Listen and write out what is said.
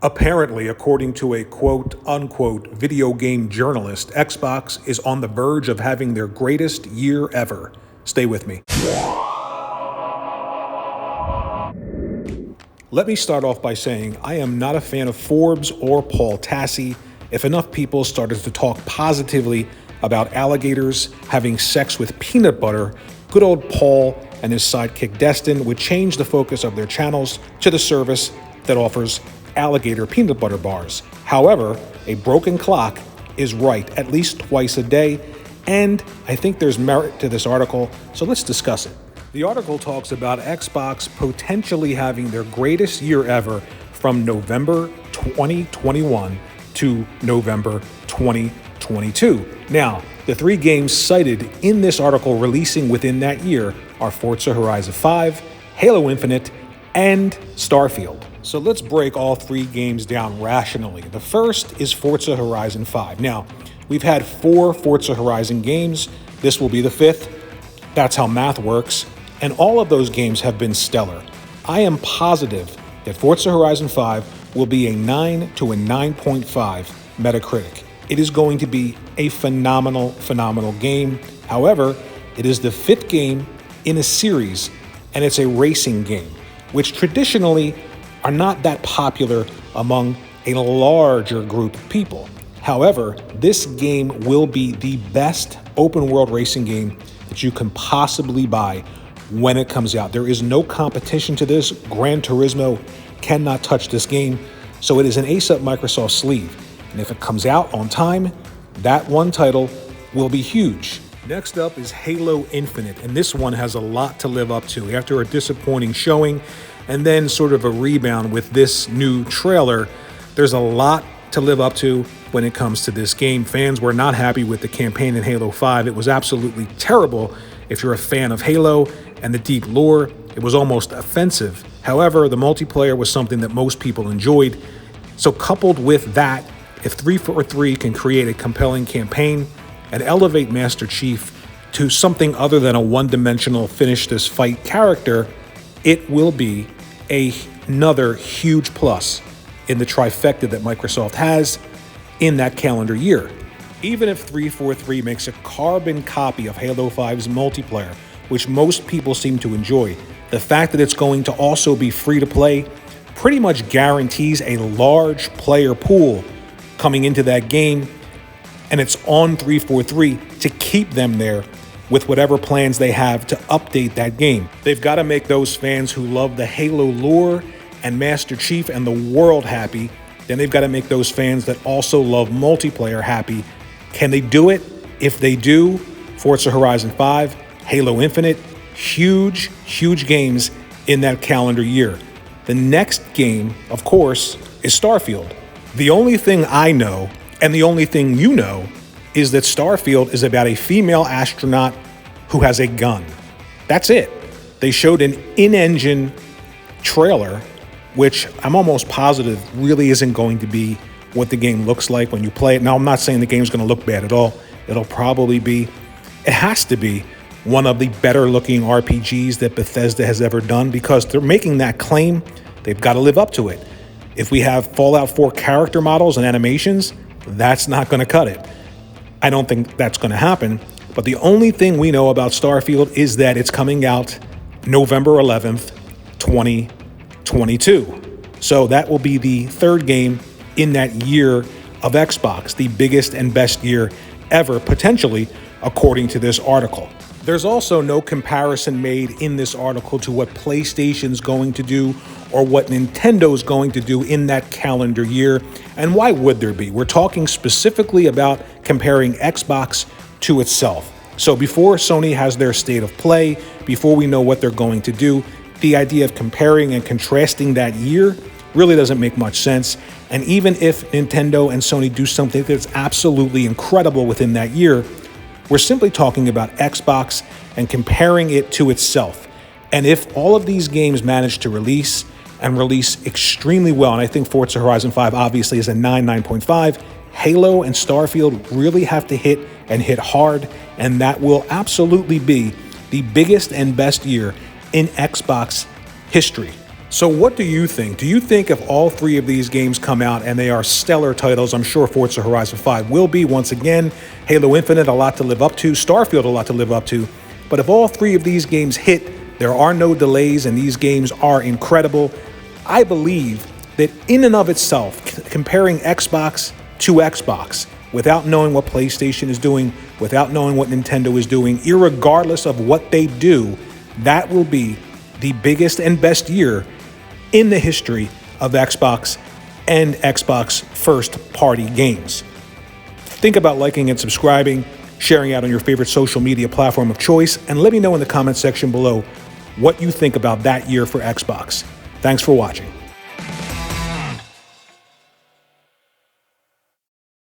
Apparently, according to a quote-unquote video game journalist, Xbox is on the verge of having their greatest year ever. Stay with me. Let me start off by saying I am not a fan of Forbes or Paul Tassi. If enough people started to talk positively about alligators having sex with peanut butter, good old Paul and his sidekick Destin would change the focus of their channels to the service that offers alligator peanut butter bars. However, a broken clock is right at least twice a day, and I think there's merit to this article, so let's discuss it. The article talks about Xbox potentially having their greatest year ever from November 2021 to November 2022. Now, the three games cited in this article releasing within that year are Forza Horizon 5, Halo Infinite, and Starfield. So let's break all three games down rationally. The first is Forza Horizon 5. Now, we've had 4 Forza Horizon games. This will be the 5th. That's how math works. And all of those games have been stellar. I am positive that Forza Horizon 5 will be a 9 to a 9.5 Metacritic. It is going to be a phenomenal game. However, it is the 5th game in a series, and it's a racing game, which traditionally are not that popular among a larger group of people. However, this game will be the best open world racing game that you can possibly buy when it comes out. There is no competition to this. Gran Turismo cannot touch this game, so it is an ace up Microsoft's sleeve. And if it comes out on time, that one title will be huge. Next up is Halo Infinite, and this one has a lot to live up to. After a disappointing showing and then sort of a rebound with this new trailer, there's a lot to live up to when it comes to this game. Fans were not happy with the campaign in Halo 5. It was absolutely terrible. If you're a fan of Halo and the deep lore, it was almost offensive. However, the multiplayer was something that most people enjoyed. So coupled with that, if 343 can create a compelling campaign and elevate Master Chief to something other than a one-dimensional finish this fight character, it will be another huge plus in the trifecta that Microsoft has in that calendar year. Even if 343 makes a carbon copy of Halo 5's multiplayer, which most people seem to enjoy, the fact that it's going to also be free to play pretty much guarantees a large player pool coming into that game, and it's on 343 to keep them there with whatever plans they have to update that game. They've got to make those fans who love the Halo lore and Master Chief and the world happy. Then they've got to make those fans that also love multiplayer happy. Can they do it? If they do, Forza Horizon 5, Halo Infinite, huge games in that calendar year. The next game, of course, is Starfield. The only thing I know, and the only thing you know, is that Starfield is about a female astronaut who has a gun. That's it. They showed an in-engine trailer, which I'm almost positive really isn't going to be what the game looks like when you play it. Now, I'm not saying the game's going to look bad at all. It has to be one of the better looking RPGs that Bethesda has ever done, because they're making that claim. They've got to live up to it. If we have Fallout 4 character models and animations, that's not going to cut it. I don't think that's going to happen. But the only thing we know about Starfield is that it's coming out November 11th, 2022. So that will be the third game in that year of Xbox, the biggest and best year ever, potentially, according to this article. There's also no comparison made in this article to what PlayStation's going to do or what Nintendo's going to do in that calendar year. And why would there be? We're talking specifically about comparing Xbox to itself. So before Sony has their state of play, before we know what they're going to do, the idea of comparing and contrasting that year really doesn't make much sense. And even if Nintendo and Sony do something that's absolutely incredible within that year, we're simply talking about Xbox and comparing it to itself. And if all of these games manage to release extremely well, and I think Forza Horizon 5 obviously is a 9.5, Halo and Starfield really have to hit hard, and that will absolutely be the biggest and best year in Xbox history. So what do you think? Do you think if all three of these games come out and they are stellar titles, I'm sure Forza Horizon 5 will be once again, Halo Infinite, a lot to live up to, Starfield, a lot to live up to, but if all three of these games hit, there are no delays and these games are incredible, I believe that in and of itself, comparing Xbox to Xbox, without knowing what PlayStation is doing, without knowing what Nintendo is doing, irregardless of what they do, that will be the biggest and best year in the history of Xbox and Xbox first-party games. Think about liking and subscribing, sharing out on your favorite social media platform of choice, and let me know in the comment section below what you think about that year for Xbox. Thanks for watching.